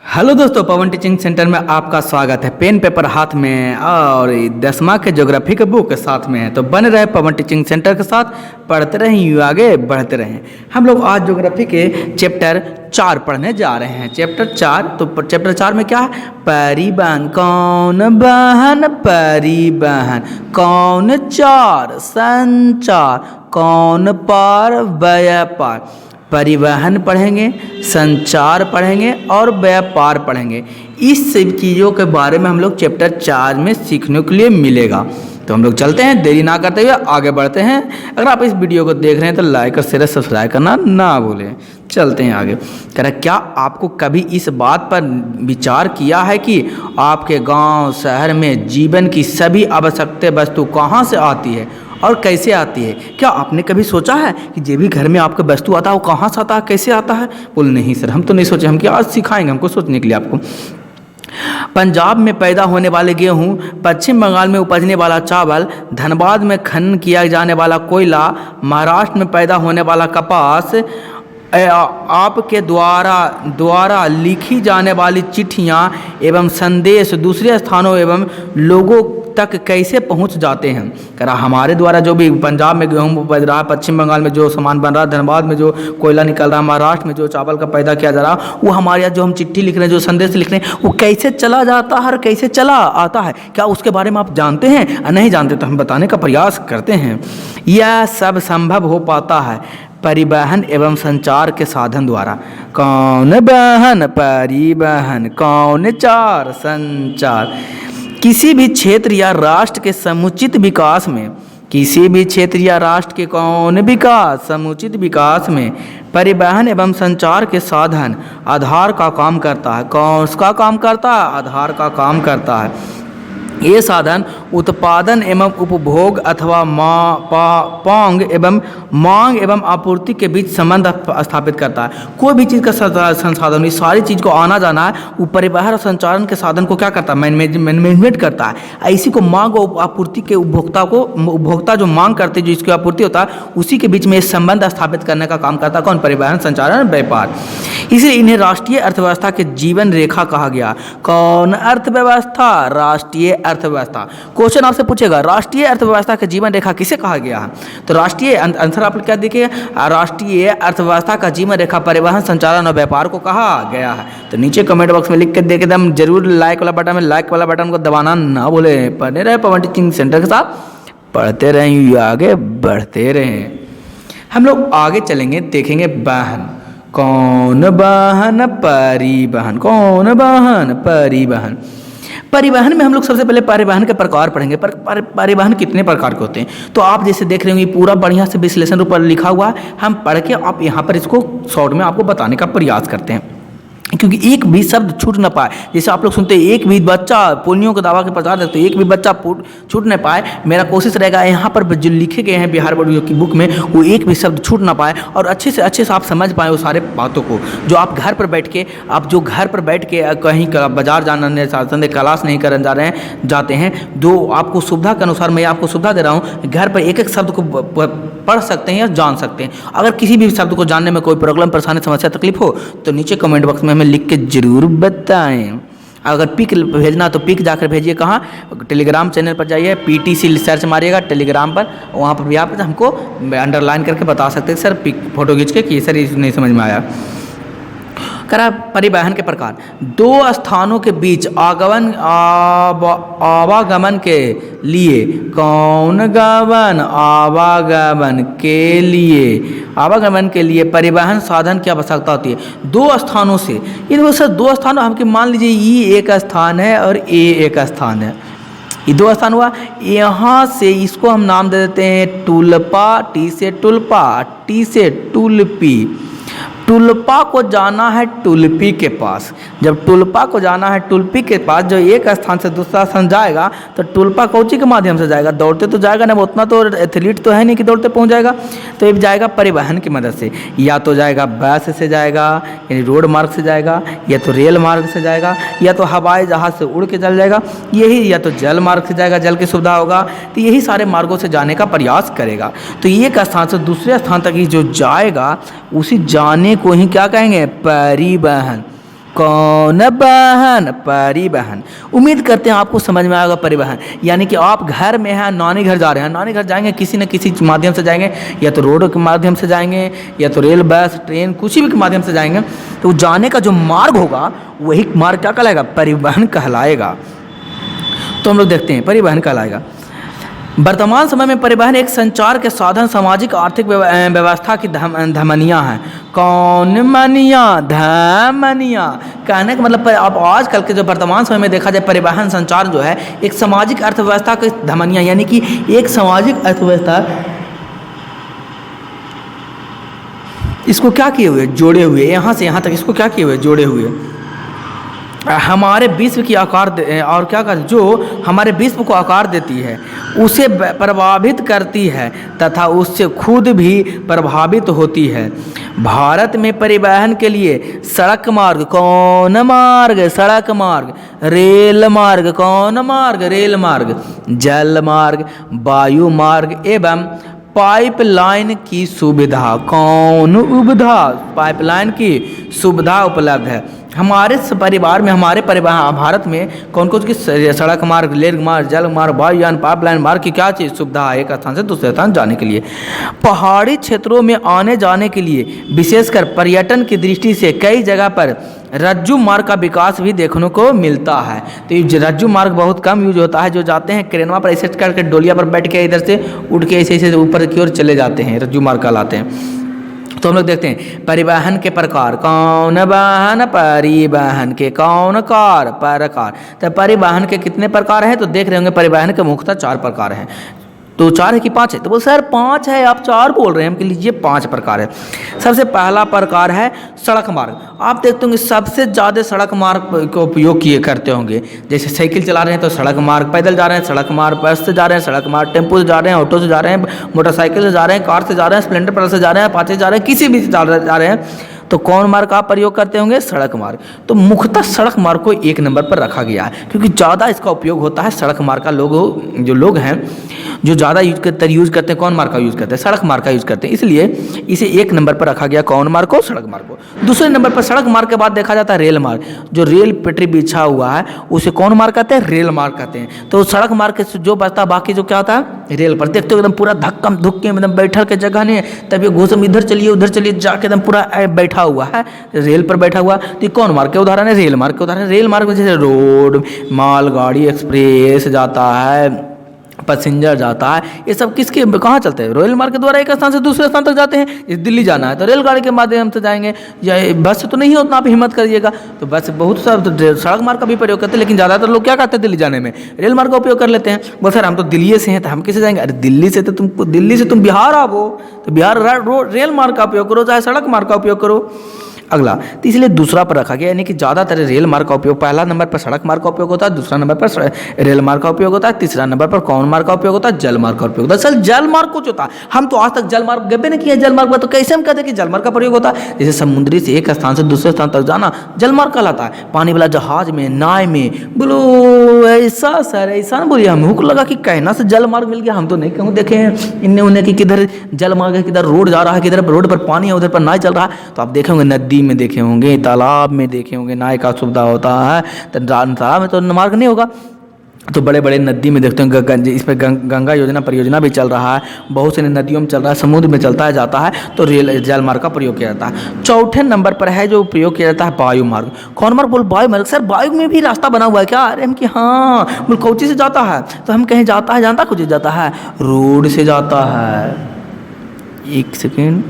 Hello दोस्तों, पवन teaching centre में आपका स्वागत है। पेन पेपर हाथ में और 10वीं के ज्योग्राफी के बुक साथ में है, तो बने रहे पवन टीचिंग सेंटर के साथ, पढ़ते रहें, आगे बढ़ते रहें। हम लोग आज ज्योग्राफी के चैप्टर 4 पढ़ने जा रहे हैं। चैप्टर 4, तो चैप्टर 4 में क्या है? परिवहन। कौन वाहन? परिवहन। कौन चार? संचार। कौन पार? व्यापार। परिवहन पढ़ेंगे, संचार पढ़ेंगे और व्यापार पढ़ेंगे। इस सब चीज़ों के बारे में हम लोग चैप्टर 4 में सीखने के लिए मिलेगा। तो हम लोग चलते हैं, देरी ना करते हुए आगे बढ़ते हैं। अगर आप इस वीडियो को देख रहे हैं तो लाइक और शेयर सब्सक्राइब करना ना भूलें। चलते हैं आगे। कह रहा, क्या आपको कभी इस बात पर विचार किया है कि आपके गांव शहर में जीवन की सभी आवश्यक वस्तु कहाँ से आती है और कैसे आती है? क्या आपने कभी सोचा है कि जो भी घर में आपका वस्तु आता है वो कहाँ से आता है, कैसे आता है? बोल नहीं सर, हम तो नहीं सोचे। हम क्या आज सिखाएंगे हमको सोचने के लिए आपको। पंजाब में पैदा होने वाले गेहूं, पश्चिम बंगाल में उपजने वाला चावल, धनबाद में खनन किया जाने वाला कोयला, महाराष्ट्र में पैदा होने वाला कपास, आपके द्वारा लिखी जाने वाली चिट्ठियाँ एवं संदेश दूसरे स्थानों एवं लोगों तक कैसे पहुंच जाते हैं? कह रहा, हमारे द्वारा जो भी पंजाब में गेहूँ उपज रहा है, पश्चिम बंगाल में जो सामान बन रहा है, धनबाद में जो कोयला निकल रहा है, महाराष्ट्र में जो चावल का पैदा किया जा रहा है, वो हमारे यहाँ जो हम चिट्ठी लिख रहे हैं, जो संदेश लिख रहे हैं, वो कैसे चला जाता है और कैसे चला आता है? क्या उसके बारे में आप जानते हैं? नहीं जानते तो हम बताने का प्रयास करते हैं। यह सब संभव हो पाता है परिवहन एवं संचार के साधन द्वारा। कौन वाहन? परिवहन। कौन चार? संचार। किसी भी क्षेत्र या राष्ट्र के समुचित विकास में, किसी भी क्षेत्र या राष्ट्र के कौन विकास? समुचित विकास में परिवहन एवं संचार के साधन आधार का काम करता है। कौन सा काम करता है? आधार का काम करता है। ये साधन उत्पादन एवं उपभोग अथवा मांग एवं आपूर्ति के बीच संबंध स्थापित करता है। कोई भी चीज़ का संसाधन, इस सारी चीज़ को आना जाना है, वो परिवहन और संचालन के साधन को क्या करता है? मैनेजमेंट करता है। इसी को मांग और आपूर्ति के उपभोक्ता जो मांग करते, जो इसकी आपूर्ति होता है, उसी के बीच में संबंध स्थापित करने का काम करता है। कौन? परिवहन, संचालन, व्यापार। इसलिए इन्हें राष्ट्रीय अर्थव्यवस्था के जीवन रेखा कहा गया। कौन अर्थव्यवस्था? राष्ट्रीय अर्थव्यवस्था। क्वेश्चन आपसे पूछेगा, राष्ट्रीय अर्थव्यवस्था के जीवन रेखा किसे कहा गया है? तो राष्ट्रीय आंसर आप क्या देखिए, राष्ट्रीय अर्थव्यवस्था का जीवन रेखा परिवहन, संचालन और व्यापार को कहा गया है। तो नीचे कमेंट बॉक्स में लिख के देख एकदम जरूर लाइक वाला बटन में, लाइक वाला बटन को दबाना ना भूले। पढ़ने रहे पवन टीचिंग सेंटर के साथ, पढ़ते रहें, आगे बढ़ते रहें। हम लोग आगे चलेंगे, देखेंगे वाहन। कौन वाहन? परिवहन। कौन वाहन? परिवहन। परिवहन में हम लोग सबसे पहले परिवहन के प्रकार पढ़ेंगे। परिवहन कितने प्रकार के होते हैं तो आप जैसे देख रहे होंगे, पूरा बढ़िया से विश्लेषण ऊपर लिखा हुआ है। हम पढ़ के आप यहाँ पर इसको शॉर्ट में आपको बताने का प्रयास करते हैं, क्योंकि एक भी शब्द छूट न पाए। जैसे आप लोग सुनते हैं, एक भी बच्चा पोलियो के दावा के प्रचार करते, तो एक भी बच्चा छूट न पाए। मेरा कोशिश रहेगा यहाँ पर जो लिखे गए हैं बिहार बोर्ड की बुक में, वो एक भी शब्द छूट ना पाए और अच्छे से आप समझ पाएँ वो सारे बातों को। जो आप घर पर बैठ के, कहीं बाजार जाने क्लास नहीं करने जाते हैं, जो आपको सुविधा के अनुसार मैं आपको सुविधा दे रहा हूँ, घर पर एक एक शब्द को पढ़ सकते हैं या जान सकते हैं। अगर किसी भी शब्द को जानने में कोई प्रॉब्लम, परेशानी, समस्या, तकलीफ हो तो नीचे कमेंट बॉक्स में हमें लिख के जरूर बताएं। अगर पिक भेजना तो पिक जाकर भेजिए। कहाँ? टेलीग्राम चैनल पर जाइए, PTC सर्च मारिएगा टेलीग्राम पर, वहाँ पर भी आप हमको अंडरलाइन करके बता सकते हैं सर, पिक फोटो खींच के कि सर ये नहीं समझ में आया। करा परिवहन के प्रकार। दो स्थानों के बीच आवागमन के लिए। कौन गमन? आवागमन के लिए परिवहन साधन की आवश्यकता होती है। दो स्थानों से, ये सर दो स्थान हमके मान लीजिए, ये एक स्थान है और ये एक स्थान है, ये दो स्थान हुआ। यहाँ से इसको हम नाम दे देते हैं टुलपा, टी से टुलपा, टी से टुलपी। टुलपा को जाना है टुलपी के पास। जब टुलपा को जाना है टुलपी के पास, जो एक स्थान से दूसरा स्थान जाएगा, तो टुलपा कोची के माध्यम से जाएगा? दौड़ते तो जाएगा ना, उतना तो एथलीट तो है नहीं कि दौड़ते पहुंच जाएगा। तो ये जाएगा परिवहन की मदद से। या तो जाएगा बस से जाएगा, यानी रोड मार्ग से जाएगा, या तो रेल मार्ग से जाएगा, या तो हवाई जहाज से उड़ के चल जाएगा, यही, या तो जल मार्ग से जाएगा, जल की सुविधा होगा। तो यही सारे मार्गों से जाने का प्रयास करेगा। तो एक स्थान से दूसरे स्थान तक जो जाएगा, उसी जाने को ही क्या कहेंगे? परिवहन। कौन वाहन? परिवहन। उम्मीद करते हैं आपको समझ में आएगा परिवहन, यानी कि आप घर में हैं, नानी घर जा रहे हैं, नानी घर जाएंगे किसी न किसी माध्यम से जाएंगे, या तो रोड के माध्यम से जाएंगे, या तो रेल, बस, ट्रेन, कुछ भी के माध्यम से जाएंगे, तो जाने का जो मार्ग होगा वही मार्ग क्या कहलाएगा? परिवहन कहलाएगा। तो हम लोग देखते हैं परिवहन कहलाएगा। वर्तमान समय में परिवहन एक संचार के साधन, सामाजिक आर्थिक व्यवस्था की धमनियाँ हैं। कौन मनिया? धमनिया। कहने का मतलब अब आजकल के जो वर्तमान समय में देखा जाए परिवहन संचार जो है एक सामाजिक अर्थव्यवस्था की धमनियाँ, यानी कि एक सामाजिक अर्थव्यवस्था इसको क्या किए हुए? जोड़े हुए, यहाँ से यहाँ तक इसको क्या किए हुए? जोड़े हुए। हमारे विश्व की आकार और क्या कर जो हमारे विश्व को आकार देती है, उसे प्रभावित करती है तथा उससे खुद भी प्रभावित होती है। भारत में परिवहन के लिए सड़क मार्ग, कौन मार्ग? सड़क मार्ग। रेल मार्ग, कौन मार्ग? रेल मार्ग। जल मार्ग, वायु मार्ग एवं पाइपलाइन की सुविधा, कौन सुविधा? पाइपलाइन की सुविधा उपलब्ध है। हमारे परिवार में, हमारे परिवार भारत में कौन कौन की सड़क मार्ग, रेल मार्ग, जल मार्ग, वायुयान, पाइपलाइन मार्ग की क्या चीज़? सुविधा है एक स्थान से दूसरे स्थान जाने के लिए। पहाड़ी क्षेत्रों में आने जाने के लिए विशेषकर पर्यटन की दृष्टि से कई जगह पर रज्जू मार्ग का विकास भी देखने को मिलता है। तो ये रज्जू मार्ग बहुत कम यूज होता है, जो जाते हैं क्रेनवा पर ऐसे करके डोलिया पर बैठ के इधर से उठ के ऐसे ऐसे ऊपर की ओर चले जाते हैं, रज्जू मार्ग कहलाते हैं। तो हम लोग देखते हैं परिवहन के प्रकार। कौन वाहन? परिवहन के कौन कार? प्रकार। तो परिवहन के कितने प्रकार हैं? तो देख रहे होंगे परिवहन के मुख्यतः 4 प्रकार हैं। तो 4 है कि 5 है? तो बोल सर 5 है, आप 4 बोल रहे हैं, हम कह लीजिए 5 प्रकार है। सबसे पहला प्रकार है सड़क मार्ग। आप देखते होंगे सबसे ज़्यादा सड़क मार्ग का उपयोग किए करते होंगे। जैसे साइकिल चला रहे हैं तो सड़क मार्ग, पैदल जा रहे हैं सड़क मार्ग, बस से जा रहे हैं सड़क मार्ग, टेम्पो से जा रहे हैं, ऑटो से जा रहे हैं, मोटरसाइकिल से जा रहे हैं, कार से जा रहे हैं, स्प्लेंडर पर से जा रहे हैं, अपाचे से जा रहे हैं, किसी भी से जा रहे हैं, तो कौन मार्ग का प्रयोग करते होंगे? सड़क मार्ग। तो मुख्यतः सड़क मार्ग को 1 नंबर पर रखा गया है, क्योंकि ज़्यादा इसका उपयोग होता है सड़क मार्ग का। जो लोग हैं जो ज़्यादा यूज करते हैं कौन मार्ग का यूज़ करते हैं? सड़क मार्ग का यूज़ करते हैं, इसलिए इसे 1 नंबर पर रखा गया। कौन मार्ग को? सड़क मार्ग को। दूसरे नंबर पर सड़क मार्ग के बाद देखा जाता है रेल मार्ग। जो रेल पटरी बिछा हुआ है उसे कौन मार्ग कहते हैं? रेल मार्ग कहते हैं। तो सड़क मार्ग के जो बचता बाकी जो क्या होता है? रेल पर। देखते हो एकदम पूरा धक्कम धुक्के एकदम बैठल के जगह नहीं है, तब ये घोसम इधर चलिए उधर चलिए जाके एकदम पूरा बैठा हुआ है, रेल पर बैठा हुआ। तो कौन मार्ग के उदाहरण है? रेल मार्ग के उदाहरण। रेल मार्ग में जैसे रोड, मालगाड़ी, एक्सप्रेस जाता है, पैसेंजर जाता है, ये सब किसके कहाँ चलते हैं? रेल मार्ग के द्वारा एक स्थान से दूसरे स्थान तक जाते हैं। दिल्ली जाना है तो रेलगाड़ी के माध्यम से जाएंगे, या बस से तो नहीं उतना आप हिम्मत करिएगा, तो बस बहुत सा सड़क मार्ग का भी प्रयोग करते हैं, लेकिन ज़्यादातर लोग क्या करते हैं दिल्ली जाने में? रेल मार्ग का उपयोग कर लेते हैं। बोल सर हम तो दिल्ली से हैं तो हम कैसे जाएंगे? अरे दिल्ली से तुम बिहार आओ तो बिहार रेल मार्ग का उपयोग करो, चाहे सड़क मार्ग का उपयोग करो। अगला, तो इसलिए दूसरा पर रखा गया, यानी कि ज़्यादातर रेल मार्ग का उपयोग, पहला नंबर पर सड़क मार्ग का उपयोग होता है, दूसरा नंबर पर रेल मार्ग का उपयोग होता है, तीसरा नंबर पर कौन मार्ग का उपयोग होता है? जल मार्ग का उपयोग होता है। सर जल मार्ग कुछ होता है, हम तो आज तक जल मार्ग गए नहीं किया जल मार्ग पर, तो कैसे हम कहते हैं कि जल मार्ग का प्रयोग होता है? जैसे समुद्री से एक स्थान से दूसरे स्थान तक जाना जल मार्ग कहलाता है। पानी वाला जहाज में, नाव में, बोलो ऐसा सर ऐसा ना बोलिए, हम को लगा कि कहना से जल मार्ग मिल गया, हम तो नहीं कहूँ देखे हैं इन्हें उन्हें कि किधर जल मार्ग है, किधर रोड जा रहा है, किधर रोड पर पानी है, उधर पर नाव चल रहा है। तो आप देखे होंगे नदी में देखे होंगे, तालाब में देखे होंगे नाव का सुविधा होता है, तो तालाब में तो मार्ग नहीं होगा। तो बड़े बड़े नदी में देखते हैं, इस पर गंगा योजना परियोजना भी चल रहा है, बहुत सारी नदियों में चल रहा है, समुद्र में चलता है जाता है, तो रेल जल मार्ग का प्रयोग किया जाता है। चौथे नंबर पर है जो प्रयोग किया जाता है वायु मार्ग। कौन मार्ग? बोल वायु मार्ग। सर वायु में भी रास्ता बना हुआ है क्या? अरे हम कि हाँ, बोल कोची से जाता है, तो हम कहीं जाता है, जानता कुछ जाता है, रोड से जाता है। एक सेकेंड,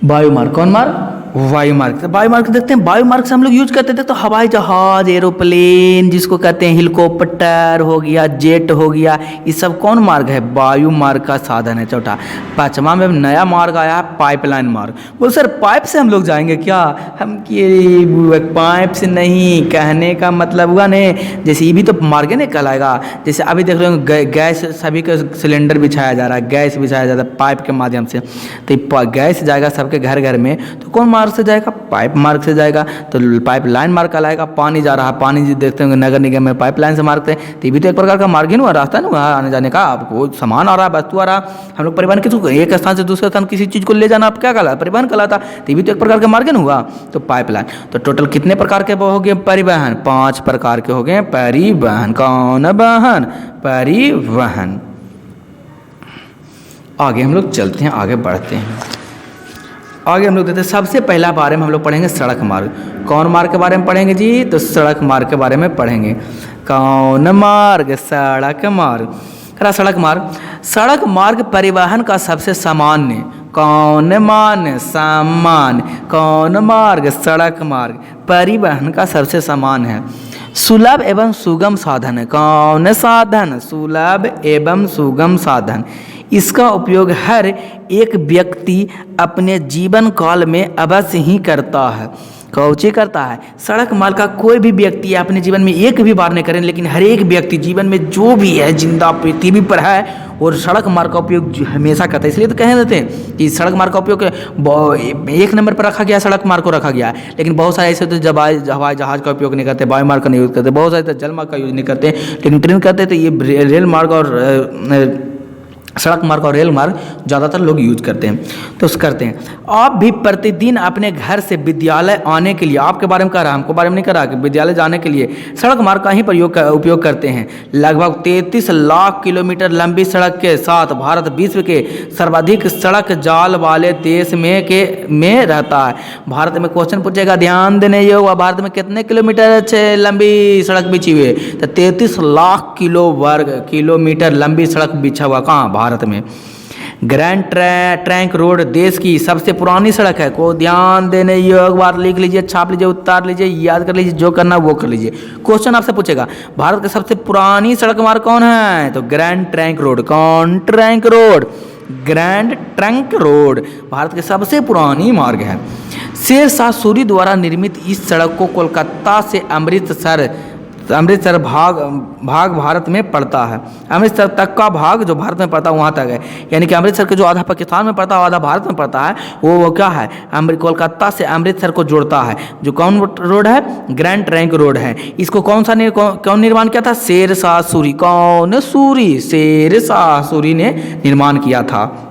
वायु मार्ग। कौन मार्ग? वायु मार्ग। तो वायु मार्ग देखते हैं, वायु मार्ग से हम लोग यूज करते थे तो हवाई जहाज, एरोप्लेन जिसको कहते हैं, हेलीकॉप्टर हो गया, जेट हो गया, ये सब कौन मार्ग है? वायु मार्ग का साधन है। चौथा, पांचवा में नया मार्ग आया है पाइपलाइन मार्ग। बोल सर पाइप से हम लोग जाएंगे क्या? हम कि पाइप से नहीं, कहने का मतलब हुआ नहीं, जैसे ये भी तो मार्ग नहीं कहलाएगा। जैसे अभी देख रहे हो गैस, सभी का सिलेंडर बिछाया जा रहा है, गैस बिछाया जाता है पाइप के माध्यम से, तो गैस जाएगा सबके घर घर में, तो कौन मार्ग से जाएगा? पाइप मार्ग से जाएगा। तो पाइप लाइन मार्ग कहलाएगा। पानी जा रहा है, पानी जो देखते होंगे नगर निगम में पाइप लाइन से मारते हैं, तो ये भी तो एक प्रकार का मार्ग ही ना, रास्ता ना आने जाने का। आपको सामान आ रहा है, वस्तु आ रहा, हम लोग परिवहन किसी एक स्थान से दूसरे स्थान किसी चीज़ को ले जाना, आप क्या कहलाता? परिवहन कहलाता। तो ये भी तो एक प्रकार का मार्ग ना हुआ। तो पाइप लाइन, तो टोटल कितने प्रकार के हो गए परिवहन? 5 प्रकार के हो गए परिवहन। कौन वाहन? परिवहन। आगे हम लोग चलते हैं, आगे बढ़ते हैं। आगे हम लोग देखते हैं, सबसे पहला बारे में हम लोग पढ़ेंगे सड़क मार्ग। कौन मार्ग के बारे में पढ़ेंगे जी? तो सड़क मार्ग के बारे में पढ़ेंगे। कौन मार्ग? सड़क मार्ग। सड़क मार्ग, सड़क मार्ग परिवहन का सबसे सामान्य, कौन मान सामान्य, कौन मार्ग? सड़क मार्ग परिवहन का सबसे सामान्य है। सुलभ एवं सुगम साधन है। कौन साधन? सुलभ एवं सुगम साधन। इसका उपयोग हर एक व्यक्ति अपने जीवन काल में अवश्य ही करता है। कौची करता है? सड़क मार्ग का कोई भी व्यक्ति अपने जीवन में एक भी बार नहीं करें, लेकिन हर एक व्यक्ति जीवन में जो भी है, जिंदा पृथ्वी पर है, और सड़क मार्ग का उपयोग हमेशा करता है। इसलिए तो कह देते हैं कि सड़क मार्ग का उपयोग एक नंबर पर रखा गया, सड़क मार्ग को रखा गया है। लेकिन बहुत सारे ऐसे तो हवाई जहाज का उपयोग नहीं करते, वायु मार्ग का नहीं यूज़ करते, बहुत सारे तो जल मार्ग का यूज़ नहीं करते, लेकिन ट्रेन करते। तो ये रेल मार्ग और सड़क मार्ग और रेल मार्ग ज़्यादातर लोग यूज करते हैं, तो करते हैं। आप भी प्रतिदिन अपने घर से विद्यालय आने के लिए, आपके बारे में कह रहा, हमको बारे में नहीं कह रहा, कि विद्यालय जाने के लिए सड़क मार्ग का ही उपयोग करते हैं। लगभग 33 लाख किलोमीटर लंबी सड़क के साथ भारत विश्व के सर्वाधिक सड़क जाल वाले देश में रहता है। भारत में क्वेश्चन पूछेगा, ध्यान देने योग्य, भारत में कितने किलोमीटर लंबी सड़क बिछी हुई है? तो 33 लाख किलोमीटर लंबी सड़क बिछा हुआ कहाँ? भारत में। ग्रैंड ट्रंक रोड देश की सबसे पुरानी सड़क है। को ध्यान देने योग्य बात लिख लीजिए, छाप लीजिए, उतार लीजिए, याद कर लीजिए, जो करना वो कर लीजिए। क्वेश्चन आपसे पूछेगा, भारत की सबसे पुरानी सड़क मार्ग कौन है? तो ग्रैंड ट्रंक रोड। कौन trunk road? Grand trunk road Bharat की सबसे पुरानी मार्ग है। शेरशाह सूरी द्वारा निर्मित इस सड़क को कोलकाता से अमृतसर भाग भारत में पड़ता है। अमृतसर तक का भाग जो भारत में पड़ता है वहाँ तक है, यानी कि अमृतसर के जो आधा पाकिस्तान में पड़ता है, आधा भारत में पड़ता है, वो क्या है? कोलकाता से अमृतसर को जोड़ता है। जो कौन रोड है? ग्रैंड ट्रंक रोड है। इसको कौन निर्माण किया था? शेरशाह सूरी। कौन सूरी? शेरशाह सूरी ने निर्माण किया था।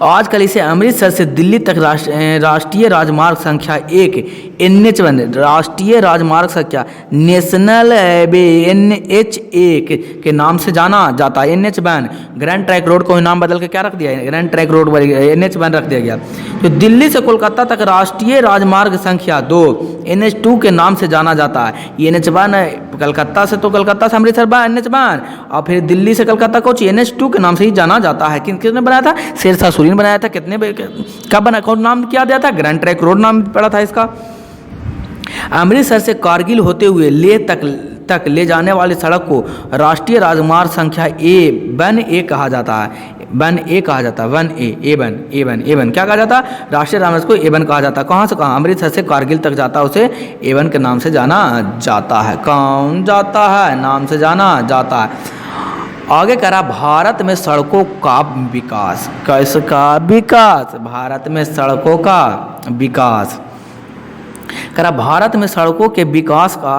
आजकल इसे अमृतसर से दिल्ली तक राष्ट्रीय राजमार्ग संख्या 1 NH1 राष्ट्रीय राजमार्ग संख्या नेशनल हाईवे NH1 के नाम से जाना जाता है। NH1 ग्रैंड ट्रंक रोड को नाम बदल के क्या रख दिया है? ग्रैंड ट्रंक रोड NH1 रख दिया गया। तो दिल्ली से कोलकाता तक राष्ट्रीय राजमार्ग संख्या 2 NH2 के नाम से जाना जाता है। ये NH1 कलकत्ता से अमृतसर NH1, और फिर दिल्ली से कलकत्ता को NH2 के नाम से ही जाना जाता है। किसने बनाया था? शेरशाह सूरी ने बनाया था। कब बना, कौन नाम किया गया था? ग्रैंड ट्रंक रोड नाम पड़ा था इसका। अमृतसर से कारगिल होते हुए लेह तक ले जाने वाली सड़क को राष्ट्रीय राजमार्ग संख्या A1 कहा जाता है। वन ए कहा जाता है। A1 क्या कहा जाता है? राष्ट्रीय राजमार्ग को A1 कहा जाता है। कहाँ से कहाँ? अमृतसर से कारगिल तक जाता है, उसे A1 के नाम से जाना जाता है। कौन जाता है? नाम से जाना जाता है। आगे करा, भारत में सड़कों का विकास। किसका विकास? भारत में सड़कों का विकास करा। भारत में सड़कों के विकास का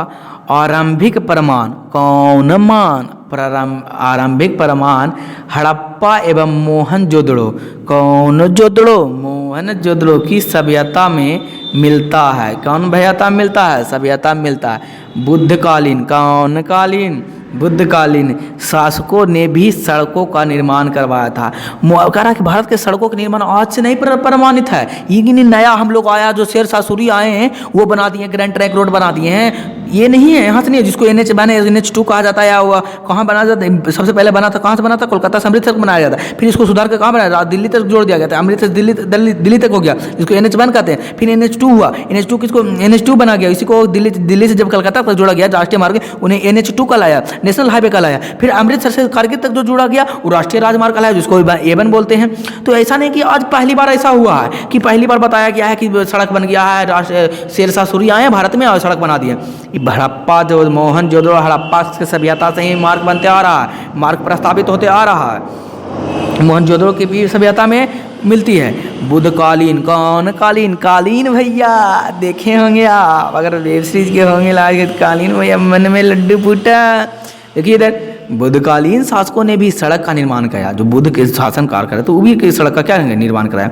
आरंभिक प्रमाण कौन मान? आरंभिक प्रमाण हड़प्पा एवं मोहनजोदड़ो। कौन जोदड़ो? मोहनजोदड़ो की सभ्यता में मिलता है। कौन सभ्यता मिलता है? सभ्यता मिलता है। बुद्धकालीन। कौन कालीन? बुद्धकालीन शासकों ने भी सड़कों का निर्माण करवाया था। कह रहा कि भारत के सड़कों का निर्माण आज से नहीं प्रमाणित है, ये नहीं नया हम लोग आया जो शेरशाह सूरी आए हैं वो बना दिए, ग्रैंड ट्रंक रोड बना दिए हैं, ये नहीं है, यहाँ से नहीं है। जिसको NH2 कहा जाता है, या हुआ कहाँ बना जाता है? सबसे पहले बना था, कहाँ से बना था? कोलकाता से अमृतसर बनाया जाता है। फिर इसको सुधार कर कहाँ बनाया? दिल्ली तक जोड़ दिया गया था। अमृतसर दिल्ली तक हो गया, जिसको NH1 कहते हैं। फिर NH2 हुआ, NH2 किसको? NH2 बना गया। इसी को दिल्ली से जब कलकत्ता तक जोड़ा गया राष्ट्रीय मार्ग, उन्हें NH2 कहलाया, नेशनल हाईवे कहलाया। फिर अमृतसर से कारगिल तक जो जोड़ा गया वो राष्ट्रीय राजमार्ग कहलाया, जिसको A1 बोलते हैं। तो ऐसा नहीं कि आज पहली बार ऐसा हुआ है कि पहली बार बताया गया है कि सड़क बन गया है, शेरशाह सूरी आए भारत में और सड़क बना दिए। हड़प्पा जो मोहनजोदड़ो हड़प्पा की सभ्यता से ही मार्ग बनते आ रहा है, मार्ग प्रस्तावित होते आ रहा है। मोहनजोदड़ो की भी सभ्यता में मिलती है? बुधकालीन। कौन कालीन? कालीन भैया, देखे होंगे आप, अगर वेब सीरीज के होंगे लागे तो कालीन भैया मन में लड्डू फूटा। देखिए इधर, बुद्धकालीन शासकों ने भी सड़क का निर्माण किया। जो बुद्ध के शासनकाल करे तो वो भी सड़क का क्या निर्माण कराया।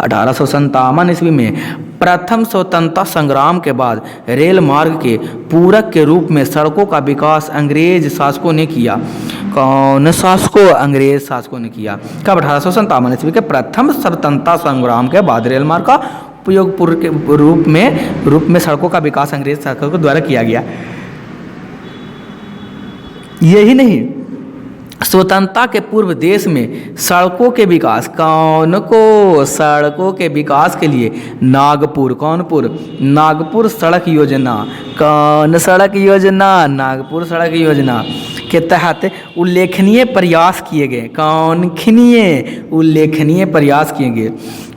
1857 ईस्वी में प्रथम स्वतंत्रता संग्राम के बाद रेल मार्ग के पूरक के रूप में सड़कों का विकास अंग्रेज शासकों ने किया। कौन शासकों? अंग्रेज शासकों ने किया। कब? 1857 ईस्वी के प्रथम स्वतंत्रता संग्राम के बाद रेल मार्ग का उपयोग पूर्व के रूप में सड़कों का विकास अंग्रेज शासकों के द्वारा किया गया। यही नहीं, स्वतंत्रता के पूर्व देश में सड़कों के विकास, कौन को? सड़कों के विकास के लिए नागपुर, कौनपुर? नागपुर सड़क योजना। कौन सड़क योजना? नागपुर सड़क योजना के तहत उल्लेखनीय प्रयास किए गए। कौन खिनीय? उल्लेखनीय प्रयास किए गए।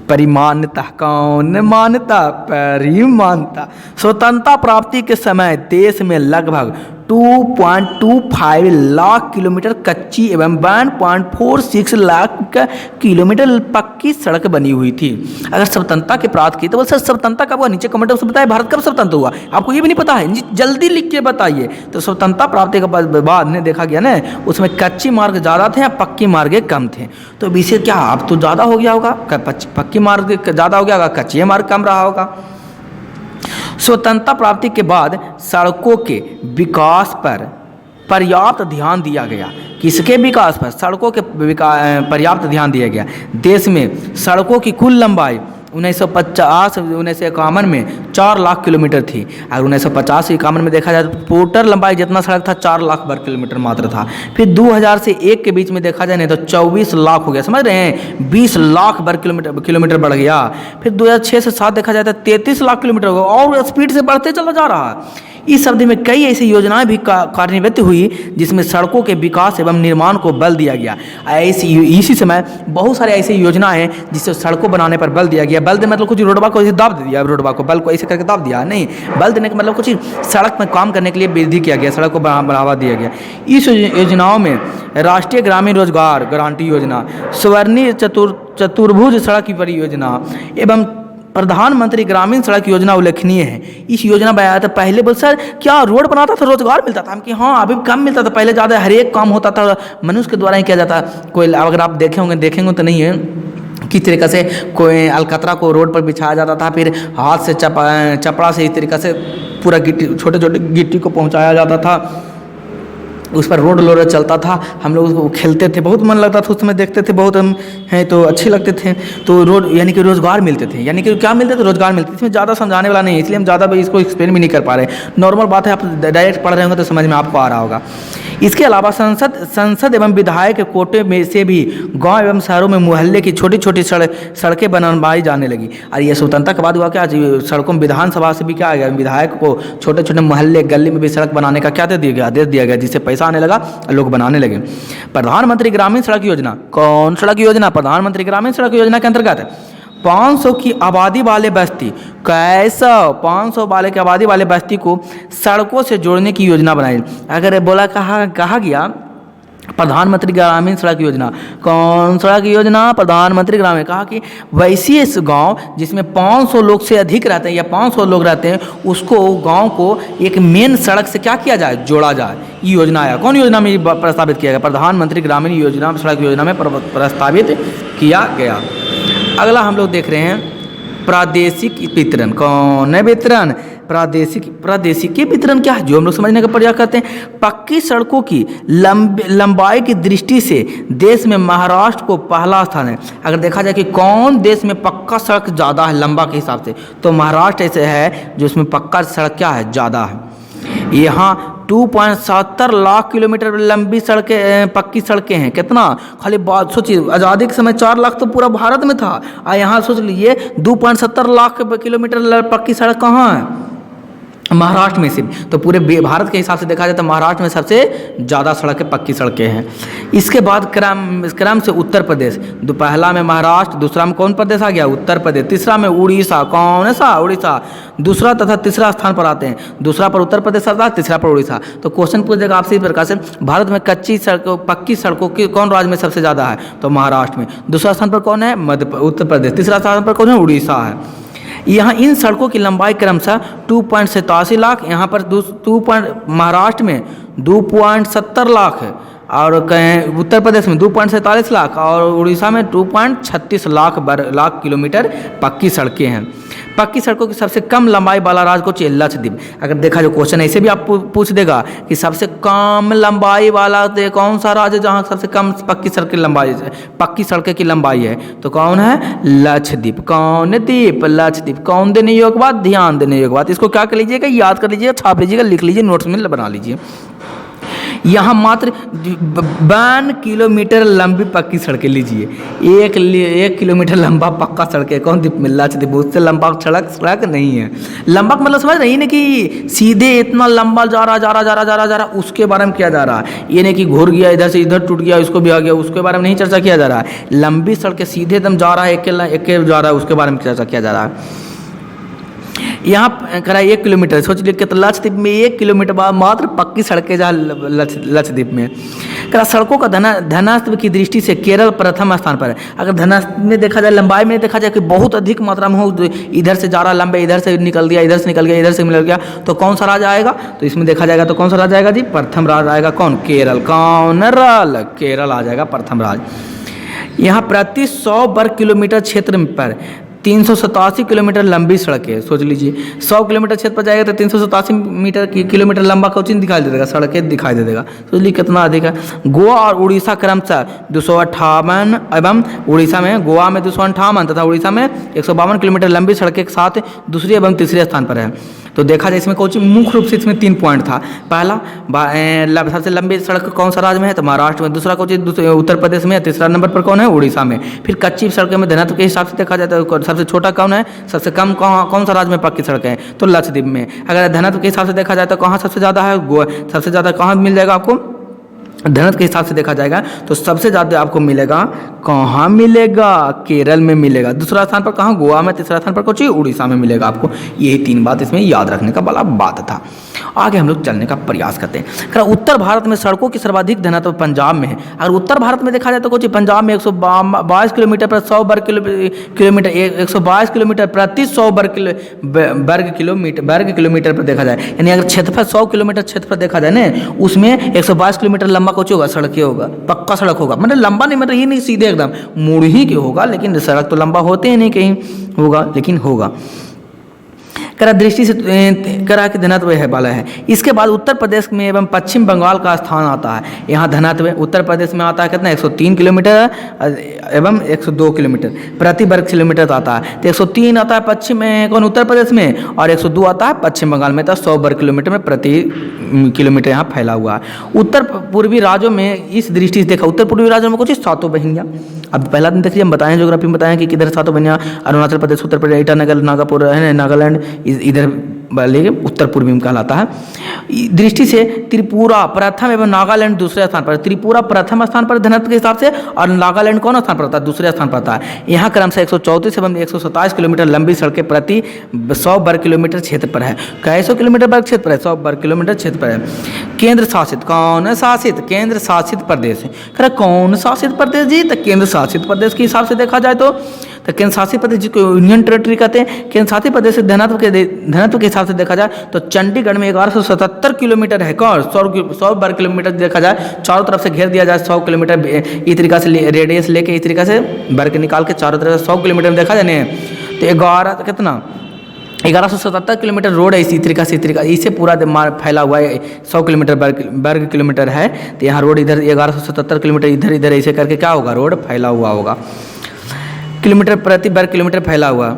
परिमानता, कौन मान्यता? परिमानता। स्वतंत्रता प्राप्ति के समय देश में लगभग 2.25 लाख किलोमीटर कच्ची एवं 1.46 लाख किलोमीटर पक्की सड़क बनी हुई थी। अगर स्वतंत्रता की प्राप्त की तो सर स्वतंत्रता कब हुआ? नीचे कमेंट बॉक्स में बताइए, भारत कब स्वतंत्र हुआ? आपको ये भी नहीं पता है? जल्दी लिख के बताइए। तो स्वतंत्रता प्राप्ति के बाद ने देखा गया ना, उसमें कच्ची मार्ग ज़्यादा थे या पक्की मार्ग कम थे। तो विषय क्या, अब तो ज़्यादा हो गया होगा, पक्की मार्ग ज़्यादा हो गया होगा, कच्चे मार्ग कम रहा होगा। स्वतंत्रता प्राप्ति के बाद सड़कों के विकास पर पर्याप्त ध्यान दिया गया। किसके विकास पर? सड़कों के पर्याप्त ध्यान दिया गया। देश में सड़कों की कुल लंबाई 1951 में 4 लाख किलोमीटर थी। अगर 1950-51 में देखा जाए तो टोटल लंबाई जितना सड़क था 4 लाख वर्ग किलोमीटर मात्र था। फिर 2000 से 1 के बीच में देखा जाए नहीं तो 24 लाख हो गया, समझ रहे हैं? 20 लाख वर्ग किलोमीटर बढ़ गया। फिर 2006 से 7 देखा जाए तो 33 लाख किलोमीटर हो गया, और स्पीड से बढ़ते चला जा रहा है। इस अवधि में कई ऐसी योजनाएं भी कार्यान्वित हुई जिसमें सड़कों के विकास एवं निर्माण को बल दिया गया। इसी समय बहुत सारे ऐसी योजनाएं हैं जिससे सड़कों बनाने पर बल दिया गया। बल देने मतलब कुछ रोडवा को ऐसे दाब दे दिया, रोडवा को बल को ऐसे करके दाब दिया नहीं। बल देने का मतलब कुछ सड़क में काम करने के लिए वृद्धि किया गया, सड़क को बढ़ावा दिया गया। इस योजनाओं में राष्ट्रीय ग्रामीण रोजगार गारंटी योजना, स्वर्णिम चतुर्भुज सड़क परियोजना एवं प्रधानमंत्री ग्रामीण सड़क योजना उल्लेखनीय है। इस योजना में आया था पहले, बोल सर क्या रोड बनाता था रोजगार मिलता था? हम कि हाँ, अभी कम मिलता था, पहले ज़्यादा हर एक काम होता था मनुष्य के द्वारा ही किया जाता। कोई अगर आप देखेंगे तो नहीं है किस तरीक़े से कोई अलकतरा को रोड पर बिछाया जाता था, फिर हाथ से चपड़ा से इस तरीक़े से पूरा गिट्टी, छोटे छोटे गिट्टी को पहुँचाया जाता था, उस पर रोड लोडर चलता था। हम लोग उसको खेलते थे, बहुत मन लगता था उस समय, देखते थे बहुत हम हैं तो अच्छे लगते थे। तो रोड यानी कि रोज़गार मिलते थे, यानी कि क्या मिलते थे? रोज़गार मिलते थे। इसमें ज़्यादा समझाने वाला नहीं है, इसलिए हम ज़्यादा भी इसको एक्सप्लेन भी नहीं कर पा रहे। नॉर्मल बात है, आप डायरेक्ट पढ़ रहे होंगे तो समझ में आपको आ रहा होगा। इसके अलावा संसद एवं विधायक के कोटे में से भी गाँव एवं शहरों में मोहल्ले की छोटी छोटी सड़कें बनवाई जाने लगी। और ये स्वतंत्रता के बाद हुआ क्या, सड़कों में विधानसभा से भी क्या आ गया, विधायक को छोटे छोटे मोहल्ले गली में भी सड़क बनाने का क्या दे दिया गया, आदेश दिया गया, जिससे पैसा आने लगा, लोग बनाने लगे। प्रधानमंत्री ग्रामीण सड़क योजना, कौन सड़क योजना? प्रधानमंत्री ग्रामीण सड़क योजना के अंतर्गत 500 की आबादी वाले बस्ती, कैसा 500 वाले की आबादी वाले बस्ती को सड़कों से जोड़ने की योजना बनाई। अगर बोला कहा गया प्रधानमंत्री ग्रामीण सड़क योजना, कौन सड़क योजना? प्रधानमंत्री ग्रामीण। कहा कि वैसी इस गांव जिसमें 500 लोग से अधिक रहते हैं या 500 लोग रहते हैं, उसको गांव को एक मेन सड़क से क्या किया जाए, जोड़ा जाए। ये योजना आया, कौन योजना में प्रस्तावित किया गया? प्रधानमंत्री ग्रामीण योजना सड़क योजना में प्रस्तावित किया गया। अगला हम लोग देख रहे हैं प्रादेशिक वितरण, कौन है वितरण? प्रादेशिक वितरण क्या है, जो हम लोग समझने का प्रयास करते हैं। पक्की सड़कों की लंबाई की दृष्टि से देश में महाराष्ट्र को पहला स्थान है। अगर देखा जाए कि कौन देश में पक्का सड़क ज़्यादा है लंबा के हिसाब से, तो महाराष्ट्र ऐसे है जो इसमें पक्का सड़क क्या है, ज़्यादा है। यहाँ 2.70 लाख किलोमीटर लंबी सड़कें, पक्की सड़कें हैं। कितना? खाली बात सोचिए, आज़ादी के समय 4 लाख तो पूरा भारत में था, और यहाँ सोच लीजिए 2.70 लाख किलोमीटर पक्की सड़क कहाँ है? महाराष्ट्र में से भी। तो पूरे भारत के हिसाब से देखा जाए तो महाराष्ट्र में सबसे ज़्यादा सड़कें, पक्की सड़कें हैं। इसके बाद क्रम से उत्तर प्रदेश, पहला में महाराष्ट्र, दूसरा में कौन प्रदेश आ गया, उत्तर प्रदेश, तीसरा में उड़ीसा, कौन सा, उड़ीसा, दूसरा तथा तीसरा स्थान पर आते हैं। दूसरा पर उत्तर प्रदेश आता है, तीसरा पर उड़ीसा। तो क्वेश्चन पूछ देगा आपसे इस प्रकार से, भारत में कच्ची सड़कों, पक्की सड़कों की कौन राज्य में सबसे ज़्यादा है, तो महाराष्ट्र में। दूसरा स्थान पर कौन है, उत्तर प्रदेश, तीसरा स्थान पर कौन है, उड़ीसा है। यहाँ इन सड़कों की लंबाई क्रमशः 2.87 लाख, यहाँ पर महाराष्ट्र में 2.70 लाख है, और कहें उत्तर प्रदेश में 2.47 लाख और उड़ीसा में 2.36 लाख किलोमीटर पक्की सड़कें हैं। पक्की सड़कों की सबसे कम लंबाई वाला राज्य को चाहिए लक्षद्वीप। अगर देखा जो क्वेश्चन ऐसे भी आप पूछ देगा कि सबसे कम लंबाई वाला कौन सा राज्य जहाँ सबसे कम पक्की सड़कें की लंबाई है, तो कौन है, लक्षद्वीप। कौन द्वीप, लक्षद्वीप। कौन देने योग्य बात, ध्यान देने योग्य बात। इसको क्या कर लीजिएगा, याद कर लीजिएगा, छाप लीजिएगा, लिख लीजिए, नोट्स में बना लीजिए। यहाँ मात्र 52 किलोमीटर लंबी पक्की सड़कें, लीजिए 1 किलोमीटर लंबा पक्का सड़कें कौन द्वीप में, लक्षद्वीप। उससे लंबा सड़क नहीं है। लंबा का मतलब समझ रही है कि सीधे इतना लंबा जा रहा, उसके बारे में किया जा रहा है। ये नहीं कि घूर गया, इधर से इधर टूट गया, इसको भी आ गया, उसके बारे में नहीं चर्चा किया जा रहा है। लंबी सड़कें सीधे एकदम जा रहा है, एक जा रहा है, उसके बारे में चर्चा किया जा रहा है। यहाँ करा 1 किलोमीटर, सोच लीजिए तो लक्षद्वीप में 1 किलोमीटर बाद मात्र पक्की सड़कें जहाँ लक्षद्वीप में। करा सड़कों का घनत्व की दृष्टि से केरल प्रथम स्थान पर है। अगर घनत्व में देखा जाए, लंबाई में देखा जाए कि बहुत अधिक मात्रा में हो, इधर से जा रहा लंबे, इधर से निकल गया, इधर से निकल गया, इधर से निकल गया, तो कौन सा राज्य आएगा, तो इसमें देखा जाएगा तो कौन सा राज्य आएगा जी, प्रथम राज्य आएगा कौन, केरल। कौन, केरल आ जाएगा प्रथम राज्य। यहाँ प्रति 100 वर्ग किलोमीटर क्षेत्र पर 387 किलोमीटर लंबी सड़कें, सोच लीजिए 100 किलोमीटर क्षेत्र पर जाएगा तो 387 किलोमीटर लंबा कोचिंग दिखाई दे देगा, सड़कें दिखाई दे देगा। सोच लीजिए कितना अधिक है। गोवा और उड़ीसा क्रमशः 258 एवं उड़ीसा में, गोवा में 258 तथा उड़ीसा में 152 किलोमीटर लंबी सड़कें के साथ दूसरे एवं तीसरे स्थान पर है। तो देखा जाए इसमें कोचिंग मुख्य रूप से इसमें 3 पॉइंट था। पहला, सबसे लंबी सड़क कौन सा राज्य में है, तो महाराष्ट्र में। दूसरा कोचिंग उत्तर प्रदेश में। तीसरा नंबर पर कौन है, उड़ीसा में। फिर कच्ची सड़कें में घनत्व के हिसाब से देखा जाए तो सबसे छोटा कौन है, सबसे कम कौन सा राज्य में पक्की सड़कें है, तो लक्षद्वीप में। अगर घनत्व के हिसाब से देखा जाए तो कहाँ सबसे ज़्यादा है, सबसे ज़्यादा कहाँ मिल जाएगा आपको, घनत्व के हिसाब से देखा जाएगा तो सबसे ज़्यादा आपको मिलेगा, कहाँ मिलेगा, केरल में मिलेगा। दूसरा स्थान पर कहाँ, गोवा में। तीसरा स्थान पर कुछ उड़ीसा में मिलेगा आपको। यही 3 बात इसमें याद रखने का वाला बात था। आगे हम लोग चलने का प्रयास करते हैं। उत्तर भारत में सड़कों की सर्वाधिक घनत्व पंजाब में है। अगर उत्तर भारत में देखा जाए तो कुछ पंजाब में 122 किलोमीटर पर 100 वर्ग किलोमीटर 122 किलोमीटर प्रति 100 वर्ग किलोमीटर पर देखा जाए, यानी अगर क्षेत्रफल 100 किलोमीटर क्षेत्र पर देखा जाए ना, उसमें 122 किलोमीटर लंबा कुछ होगा, सड़क होगा, पक्का सड़क होगा। मतलब लंबा नहीं, मतलब ये नहीं सीधे एकदम मुड़ ही के होगा, लेकिन सड़क तो लंबा होते ही नहीं, कहीं होगा लेकिन होगा। करा दृष्टि से करा के घनत्व है वाला है। इसके बाद उत्तर प्रदेश में एवं पश्चिम बंगाल का स्थान आता है। यहाँ घनत्व उत्तर प्रदेश में आता है कितना, 103 किलोमीटर एवं 102 किलोमीटर प्रति वर्ग किलोमीटर आता है। तो 103 आता है पश्चिम में कौन, उत्तर प्रदेश में, और 102 आता है पश्चिम बंगाल में। तो 100 वर्ग किलोमीटर में प्रति किलोमीटर यहाँ फैला हुआ है। उत्तर पूर्वी राज्यों में इस दृष्टि से देखा, उत्तर पूर्वी राज्यों में कुछ 7 बहिनियाँ। अब पहला दिन देखिए हम बताएं, ज्योग्राफी में बताएं कि किधर 7 बहिनियाँ, अरुणाचल प्रदेश, उत्तर प्रदेश, ईटानगर, नागपुर है, नागालैंड इधर लेकिन उत्तर पूर्वी में कहलाता है। दृष्टि से त्रिपुरा प्रथम एवं नागालैंड दूसरे स्थान पर। त्रिपुरा प्रथम स्थान पर घनत्व के हिसाब से, और नागालैंड कौन स्थान पर आता है, दूसरे स्थान पर आता है। यहाँ क्रमशः 134 एवं 127 किलोमीटर लंबी सड़कें प्रति 100 वर्ग किलोमीटर क्षेत्र पर है। कैसे किलोमीटर वर्ग क्षेत्र पर है, 100 वर्ग किलोमीटर क्षेत्र पर है। केंद्र शासित, कौन शासित, केंद्र शासित प्रदेश है। कौन शासित प्रदेश जी, तो केंद्र शासित प्रदेश के हिसाब से देखा जाए तो केंद्र शासित प्रदेश जिसको यूनियन टेरिटरी कहते हैं। केंद्र शासित प्रदेश से घनत्व के हिसाब से देखा जाए तो चंडीगढ़ में 1177 किलोमीटर है। कौन 100 वर्ग किलोमीटर देखा जाए, चारों तरफ से घेर दिया जाए 100 किलोमीटर, इस तरीका से रेडियस लेके इस तरीका से वर्ग निकाल के चारों तरफ से 100 किलोमीटर देखा जाए तो 1177 किलोमीटर रोड है। इसी तरीका से इसे पूरा फैला हुआ है, 100 किलोमीटर वर्ग किलोमीटर है। तो यहाँ रोड इधर 1177 किलोमीटर इधर ऐसे करके क्या होगा, रोड फैला हुआ होगा, किलोमीटर प्रति वर्ग किलोमीटर फैला हुआ।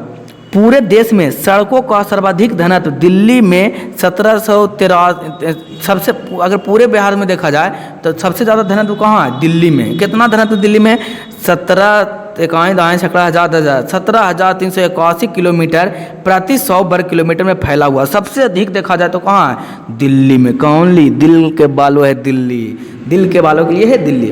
पूरे देश में सड़कों का सर्वाधिक घनत्व दिल्ली में 1713 सबसे, अगर पूरे बिहार में देखा जाए तो सबसे ज़्यादा घनत्व कहाँ है? दिल्ली में। कितना घनत्व दिल्ली में? 17,381 किलोमीटर प्रति 100 वर्ग किलोमीटर में फैला हुआ। सबसे अधिक देखा जाए तो कहाँ है? दिल्ली में। कौन ली? दिल के बालों है दिल्ली, दिल के बालों के लिए है दिल्ली।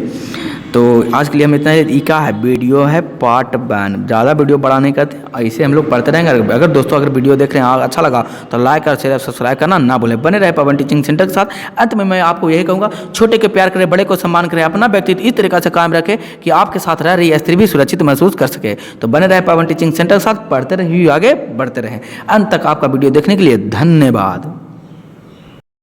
तो आज के लिए हम इतना ही। ई का है वीडियो है पार्ट 1, ज़्यादा वीडियो बड़ा नहीं करते, ऐसे हम लोग पढ़ते रहेंगे। अगर दोस्तों अगर वीडियो देख रहे हैं अच्छा लगा तो लाइक और शेयर सब्सक्राइब करना ना भूलें। बने रहे पवन टीचिंग सेंटर के साथ। अंत में मैं आपको यही कहूँगा, छोटे के प्यार करें, बड़े को सम्मान करें, अपना व्यक्तित्व इस तरीके से कायम रखें कि आपके साथ रह रही स्त्री भी सुरक्षित महसूस कर सके। तो बने रहे पवन टीचिंग सेंटर के साथ, पढ़ते रहिए, आगे बढ़ते रहें। अंत तक आपका वीडियो देखने के लिए धन्यवाद।